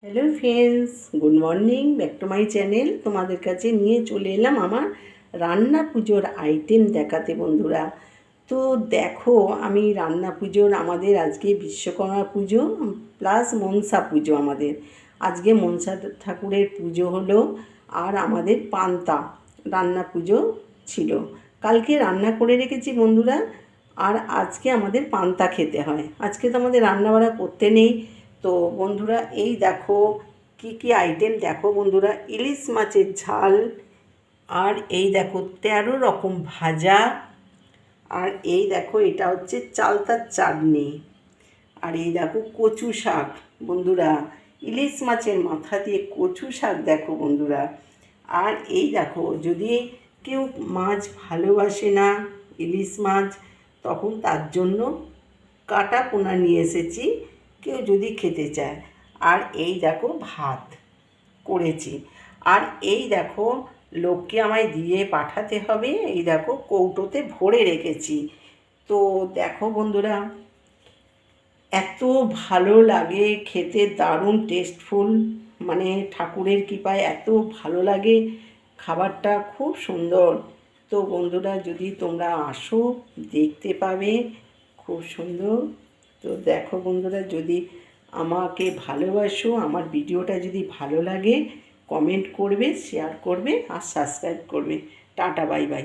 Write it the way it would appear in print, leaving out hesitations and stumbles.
Hello friends, good morning, back to my channel. তোমাদের কাছে নিয়ে চলে এলাম আমার রান্না পুজোর আইটেম দেখাতে বন্ধুরা। তো দেখো, আমি রান্না পুজোর আমাদের আজকে বিশ্বকর্মা পুজো প্লাস মনসা পুজো। আমাদের আজকে মনসা ঠাকুরের পুজো হলো, আর আমাদের পান্তা রান্না পুজো ছিল। কালকে রান্না করে রেখেছি বন্ধুরা, আর আজকে আমাদের পান্তা খেতে হয়। আজকে তো আমাদের রান্নাবাড়া করতে নেই। তো বন্ধুরা এই দেখো কি কি আইটেম, দেখো বন্ধুরা, ইলিশ মাছের ঝাল, আর এই দেখো 13 রকম ভাজা, আর এই দেখো এটা হচ্ছে চালতার চাটনি, আর এই দেখো কচু শাক বন্ধুরা, ইলিশ মাছের মাথা দিয়ে কচু শাক দেখো বন্ধুরা। আর এই দেখো, যদি কেউ মাছ ভালোবাসে না, ইলিশ মাছ, তখন তার জন্য কাটা পোনা নিয়ে এসেছি, কেউ যদি খেতে চায়। আর এই দেখো ভাত করেছি, আর এই দেখো লোককে আমায় দিয়ে পাঠাতে হবে, এই দেখো কৌটোতে ভরে রেখেছি। তো দেখো বন্ধুরা, এত ভালো লাগে খেতে, দারুণ টেস্টফুল, মানে ঠাকুরের কৃপায় এত ভালো লাগে, খাবারটা খুব সুন্দর। তো বন্ধুরা যদি তোমরা আসো, দেখতে পাবে, খুব সুন্দর। তো দেখো বন্ধুরা, যদি আমাকে ভালোবাসো, আমার ভিডিওটা যদি ভালো লাগে, কমেন্ট করবে, শেয়ার করবে আর সাবস্ক্রাইব করবে। Tata, bye bye.